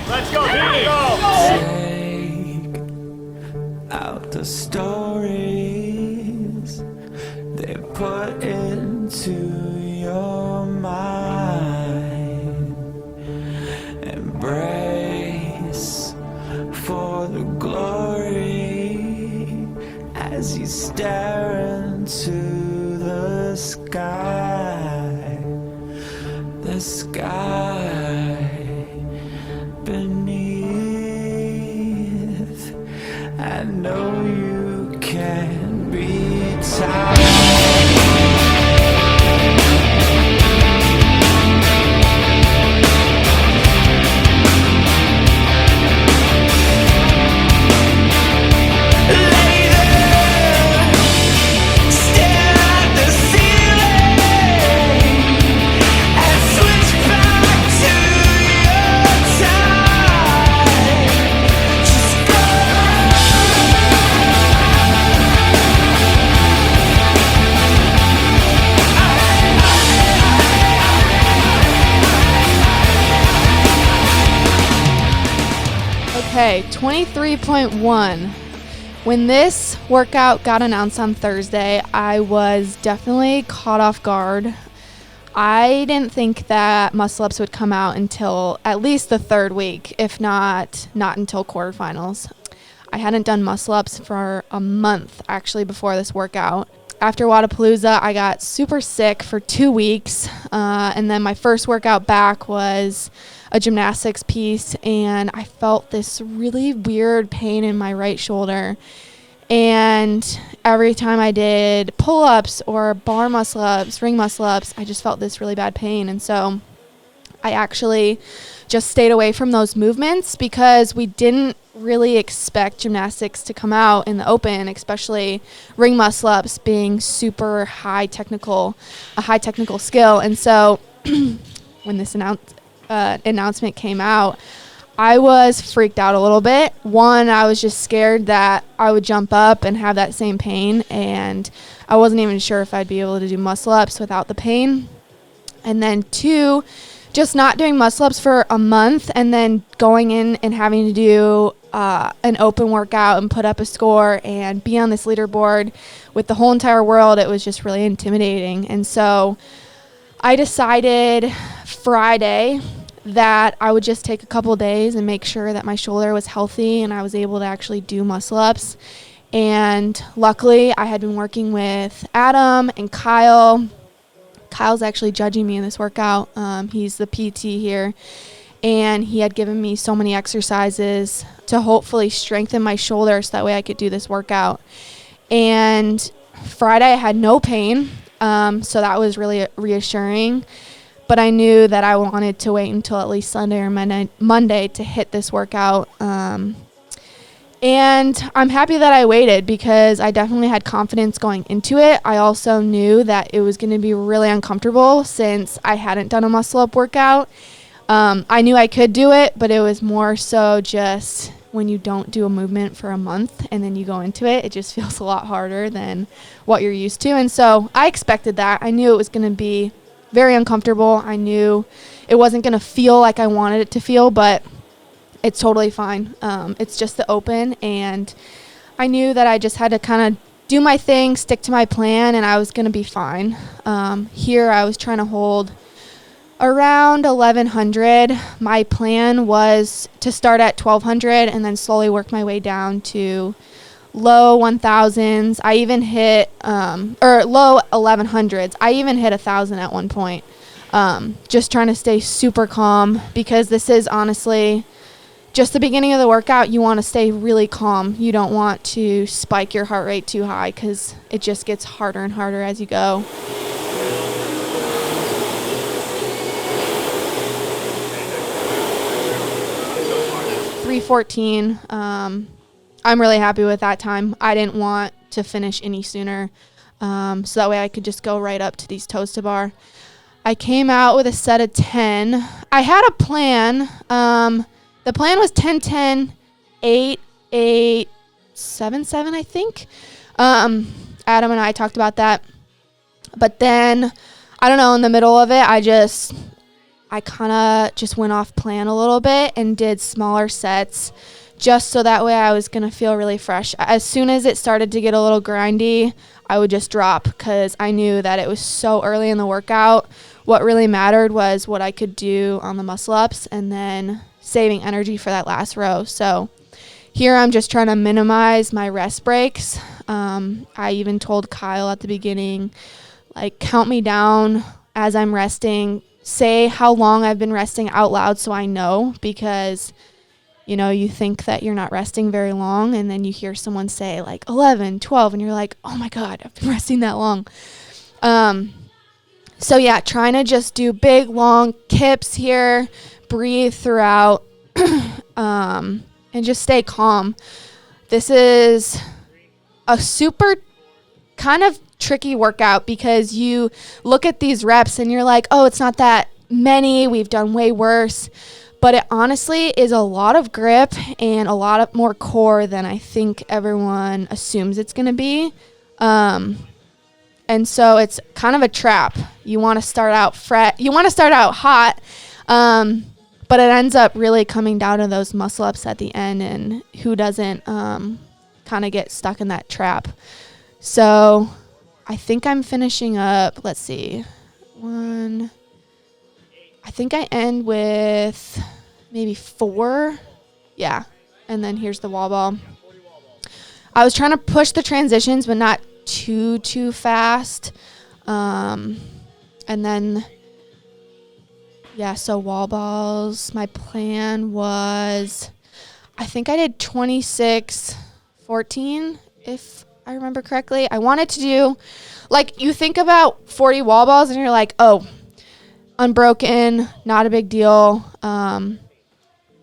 Let's go. Take out the stories they put into your mind. Embrace for the glory as you stare into the sky. The sky beneath. I know you can be tired. Okay, 23.1. When this workout got announced on Thursday, I was definitely caught off guard. I didn't think that muscle-ups would come out until at least the third week, if not until quarterfinals. I hadn't done muscle-ups for a month, actually, before this workout. After Wadapalooza, I got super sick for 2 weeks, and then my first workout back was a gymnastics piece, and I felt this really weird pain in my right shoulder. And every time I did pull-ups or bar muscle-ups, ring muscle-ups, I just felt this really bad pain. And so I actually just stayed away from those movements because we didn't really expect gymnastics to come out in the open, especially ring muscle-ups being super high technical skill. And so when this announcement came out, I was freaked out a little bit. One, I was just scared that I would jump up and have that same pain, and I wasn't even sure if I'd be able to do muscle-ups without the pain. And then two, just not doing muscle-ups for a month and then going in and having to do an open workout and put up a score and be on this leaderboard with the whole entire world, it was just really intimidating. And so I decided Friday that I would just take a couple days and make sure that my shoulder was healthy and I was able to actually do muscle-ups. And luckily, I had been working with Adam and Kyle. Kyle's actually judging me in this workout. He's the PT here. And he had given me so many exercises to hopefully strengthen my shoulder so that way I could do this workout. And Friday, I had no pain, so that was really reassuring. But I knew that I wanted to wait until at least Sunday or Monday to hit this workout. And I'm happy that I waited because I definitely had confidence going into it. I also knew that it was going to be really uncomfortable since I hadn't done a muscle-up workout. I knew I could do it, but it was more so just when you don't do a movement for a month and then you go into it, it just feels a lot harder than what you're used to. And so I expected that. I knew it was going to be very uncomfortable. I knew it wasn't going to feel like I wanted it to feel, but it's totally fine. It's just the open, and I knew that I just had to kind of do my thing, stick to my plan, and I was going to be fine. Here I was trying to hold around 1,100. My plan was to start at 1,200 and then slowly work my way down to low 1,000s. I even hit, or low 1,100s. I even hit 1,000 at one point. Just trying to stay super calm because this is honestly just the beginning of the workout, you want to stay really calm. You don't want to spike your heart rate too high because it just gets harder and harder as you go. .314. I'm really happy with that time. I didn't want to finish any sooner, so that way I could just go right up to these toes to bar. I came out with a set of 10. I had a plan. The plan was 10, 10, 8, 8, 7, 7, I think. Adam and I talked about that. But then, I don't know, in the middle of it, I kind of just went off plan a little bit and did smaller sets just so that way I was going to feel really fresh. As soon as it started to get a little grindy, I would just drop because I knew that it was so early in the workout. What really mattered was what I could do on the muscle ups and then saving energy for that last row. So here I'm just trying to minimize my rest breaks. I even told Kyle at the beginning, like, count me down as I'm resting. Say how long I've been resting out loud so I know, because you know, you think that you're not resting very long and then you hear someone say like 11, 12 and you're like, oh my God, I've been resting that long. So yeah, trying to just do big, long kips here, breathe throughout, and just stay calm. This is a super kind of tricky workout because you look at these reps and you're like, oh, it's not that many. We've done way worse. But it honestly is a lot of grip and a lot of more core than I think everyone assumes it's going to be. And so it's kind of a trap. You want to start out hot, but it ends up really coming down to those muscle ups at the end, and who doesn't kind of get stuck in that trap. So I think I'm finishing up, let's see, I think I end with maybe 4. Yeah. And then here's the wall ball. I was trying to push the transitions, but not too fast. And then, yeah, so wall balls. My plan was, I think I did 26-14, if I remember correctly. I wanted to do, like, you think about 40 wall balls and you're like, oh, unbroken, not a big deal.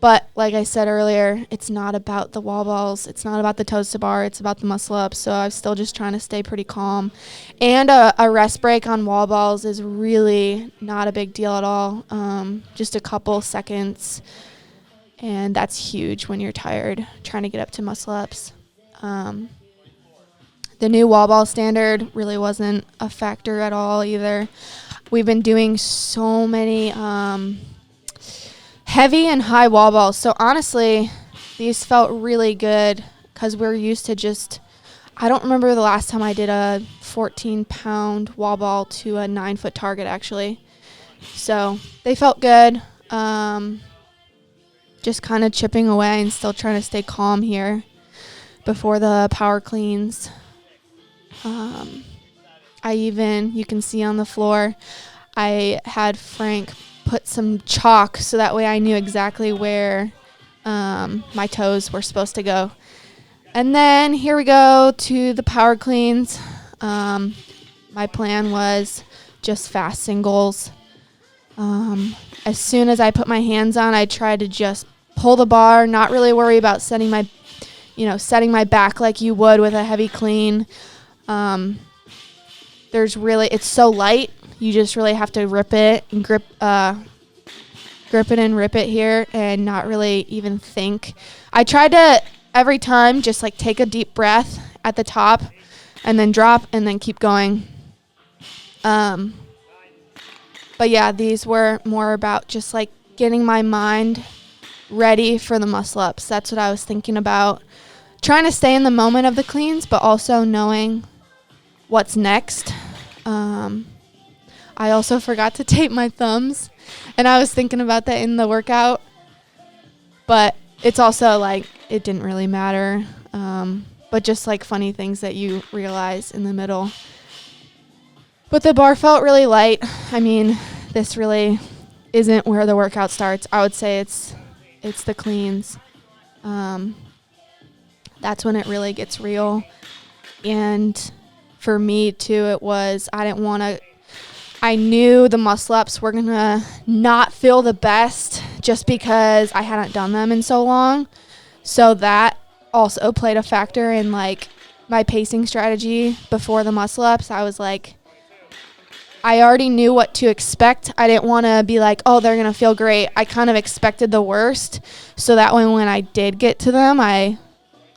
But like I said earlier, it's not about the wall balls. It's not about the toes to bar. It's about the muscle ups. So I'm still just trying to stay pretty calm. And a rest break on wall balls is really not a big deal at all. Just a couple seconds. And that's huge when you're tired trying to get up to muscle ups. The new wall ball standard really wasn't a factor at all either. We've been doing so many heavy and high wall balls. So honestly, these felt really good because we're used to just, I don't remember the last time I did a 14-pound wall ball to a 9-foot target actually. So they felt good. Just kind of chipping away and still trying to stay calm here before the power cleans. You can see on the floor, I had Frank put some chalk so that way I knew exactly where my toes were supposed to go. And then here we go to the power cleans. My plan was just fast singles. As soon as I put my hands on, I tried to just pull the bar, not really worry about setting my back like you would with a heavy clean. It's so light. You just really have to rip it and grip it and rip it here and not really even think. I tried to every time just like take a deep breath at the top and then drop and then keep going. But yeah, these were more about just like getting my mind ready for the muscle ups. That's what I was thinking about. Trying to stay in the moment of the cleans, but also knowing what's next. I also forgot to tape my thumbs, and I was thinking about that in the workout, but it's also like it didn't really matter, but just like funny things that you realize in the middle. But the bar felt really light. I mean, this really isn't where the workout starts. I would say it's the cleans. That's when it really gets real. And for me too, it was, I knew the muscle ups were gonna not feel the best just because I hadn't done them in so long. So that also played a factor in like my pacing strategy before the muscle ups. I was like, I already knew what to expect. I didn't want to be like, oh, they're going to feel great. I kind of expected the worst. So that way when I did get to them, I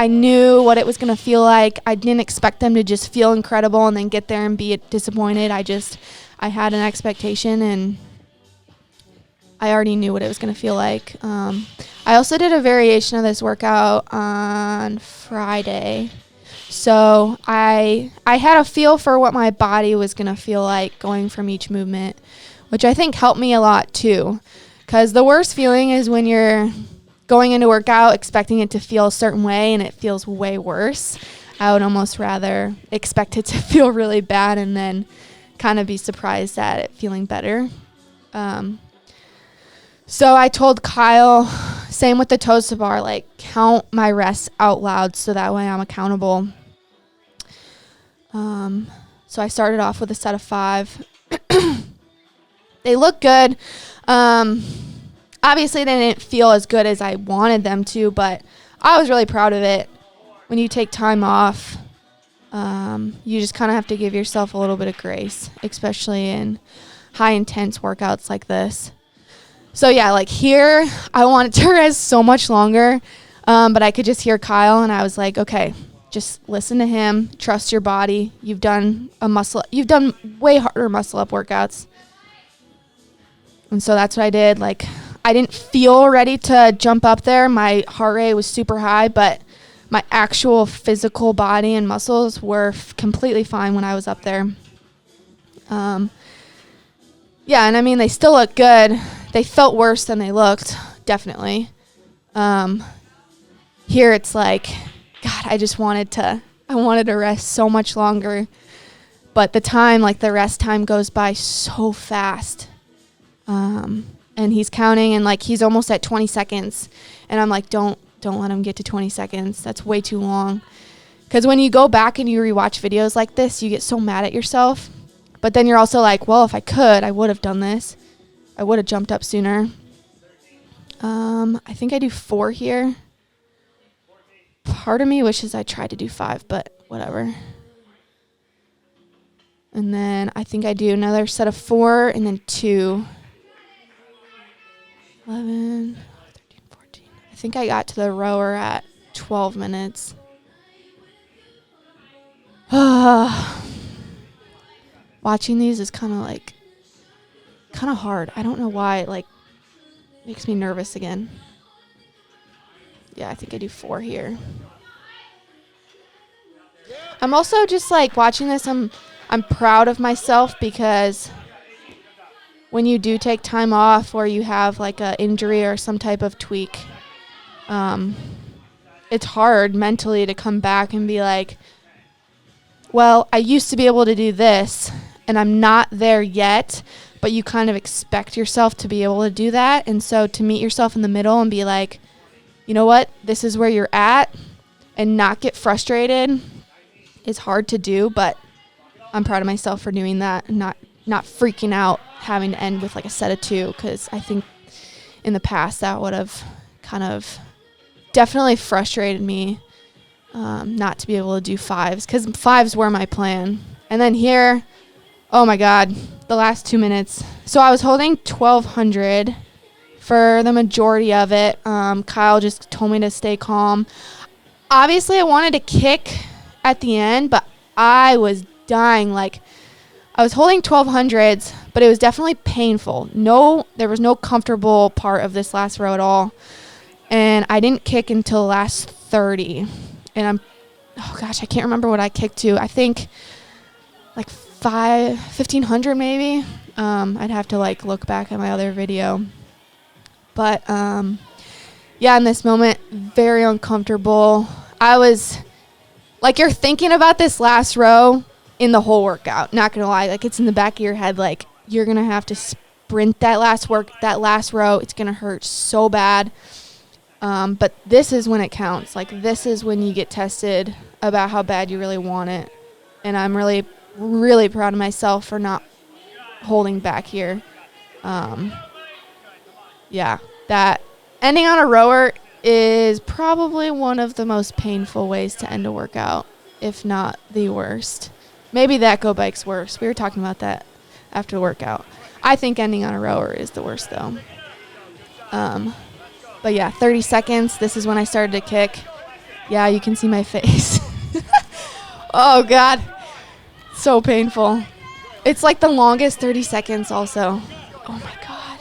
knew what it was going to feel like. I didn't expect them to just feel incredible and then get there and be disappointed. I had an expectation and I already knew what it was going to feel like. I also did a variation of this workout on Friday. So I had a feel for what my body was going to feel like going from each movement, which I think helped me a lot too. Because the worst feeling is when you're going into workout expecting it to feel a certain way and it feels way worse. I would almost rather expect it to feel really bad and then kind of be surprised at it feeling better. So I told Kyle, same with the toes to bar, like count my rests out loud so that way I'm accountable. So I started off with a set of 5. They look good. Obviously they didn't feel as good as I wanted them to, but I was really proud of it. When you take time off, you just kind of have to give yourself a little bit of grace, especially in high intense workouts like this. So yeah, like here, I wanted to rest so much longer, but I could just hear Kyle, and I was like, okay, just listen to him, trust your body. You've done way harder muscle up workouts. And so that's what I did. Like, I didn't feel ready to jump up there. My heart rate was super high, but my actual physical body and muscles were completely fine when I was up there. Yeah, and I mean, they still look good. They felt worse than they looked, definitely. Here it's like, God, I wanted to rest so much longer. But the time, like the rest time goes by so fast. And he's counting and like he's almost at 20 seconds. And I'm like, don't let him get to 20 seconds. That's way too long. Because when you go back and you rewatch videos like this, you get so mad at yourself. But then you're also like, well, if I could, I would have done this. I would have jumped up sooner. I think I do 4 here. Part of me wishes I tried to do 5, but whatever. And then I think I do another set of 4 and then 2. 11, 13, 14. I think I got to the rower at 12 minutes. Watching these is kind of hard. I don't know why it like makes me nervous again. Yeah, I think I do 4 here. I'm also just like watching this, I'm proud of myself because when you do take time off or you have like a injury or some type of tweak, it's hard mentally to come back and be like, well, I used to be able to do this and I'm not there yet, but you kind of expect yourself to be able to do that. And so to meet yourself in the middle and be like, you know what, this is where you're at, and not get frustrated is hard to do, but I'm proud of myself for doing that and not freaking out having to end with like a set of 2, because I think in the past that would have kind of definitely frustrated me not to be able to do 5s, because 5s were my plan. And then here, oh my God, the last 2 minutes. So I was holding 1200 for the majority of it. Kyle just told me to stay calm. Obviously, I wanted to kick at the end, but I was dying. Like, I was holding 1200s, but it was definitely painful. There was no comfortable part of this last row at all. And I didn't kick until the last 30. And I can't remember what I kicked to. I think like 1500 maybe. I'd have to like look back at my other video. But yeah, in this moment, very uncomfortable. I was like, you're thinking about this last row in the whole workout. Not gonna lie, like it's in the back of your head. Like you're gonna have to sprint that last row. It's gonna hurt so bad. But this is when it counts. Like, this is when you get tested about how bad you really want it. And I'm really, really proud of myself for not holding back here. Yeah, that ending on a rower is probably one of the most painful ways to end a workout, if not the worst. Maybe that go bike's worse. We were talking about that after the workout. I think ending on a rower is the worst, though. But yeah, 30 seconds. This is when I started to kick. Yeah, you can see my face. Oh, God. So painful. It's like the longest 30 seconds also. Oh, my God.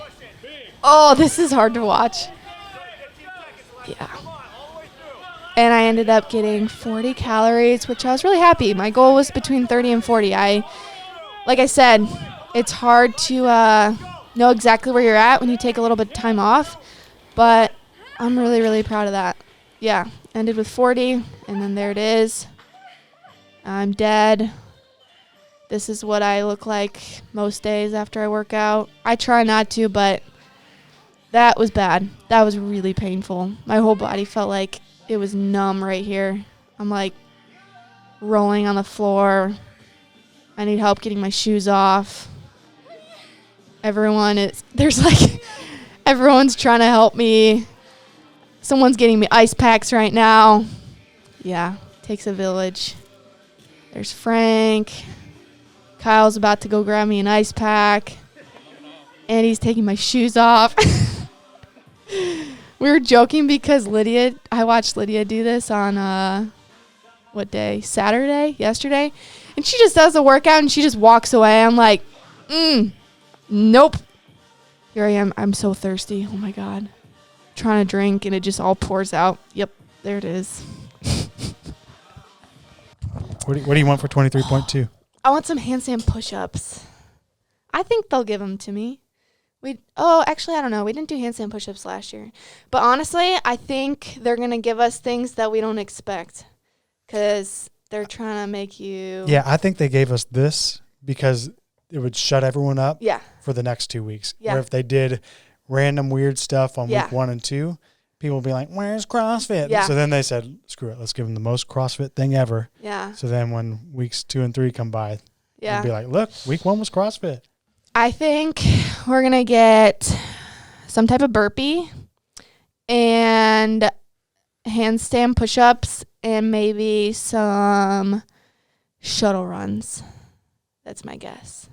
Oh, this is hard to watch. Yeah. And I ended up getting 40 calories, which I was really happy. My goal was between 30 and 40. Like I said, it's hard to know exactly where you're at when you take a little bit of time off, but I'm really, really proud of that. Yeah, ended with 40, and then there it is. I'm dead. This is what I look like most days after I work out. I try not to, but that was bad. That was really painful. My whole body felt like it was numb right here. I'm like rolling on the floor. I need help getting my shoes off. Everyone's trying to help me. Someone's getting me ice packs right now. Yeah, takes a village. There's Frank. Kyle's about to go grab me an ice pack. And he's taking my shoes off. We were joking because I watched Lydia do this on, what day? Saturday? Yesterday? And she just does a workout and she just walks away. I'm like, nope. Here I am. I'm so thirsty. Oh, my God. Trying to drink and it just all pours out. Yep, there it is. What do you want for 23.2? I want some handstand push-ups. I think they'll give them to me. Actually, I don't know. We didn't do handstand push-ups last year. But honestly, I think they're going to give us things that we don't expect because they're trying to make you. Yeah, I think they gave us this because it would shut everyone up Yeah. for the next 2 weeks. Yeah. Where if they did random weird stuff on Yeah. week 1 and 2, people would be like, where's CrossFit? Yeah. So then they said, screw it. Let's give them the most CrossFit thing ever. Yeah. So then when weeks 2 and 3 come by, Yeah. they'll be like, look, week 1 was CrossFit. I think we're going to get some type of burpee and handstand push-ups and maybe some shuttle runs. That's my guess.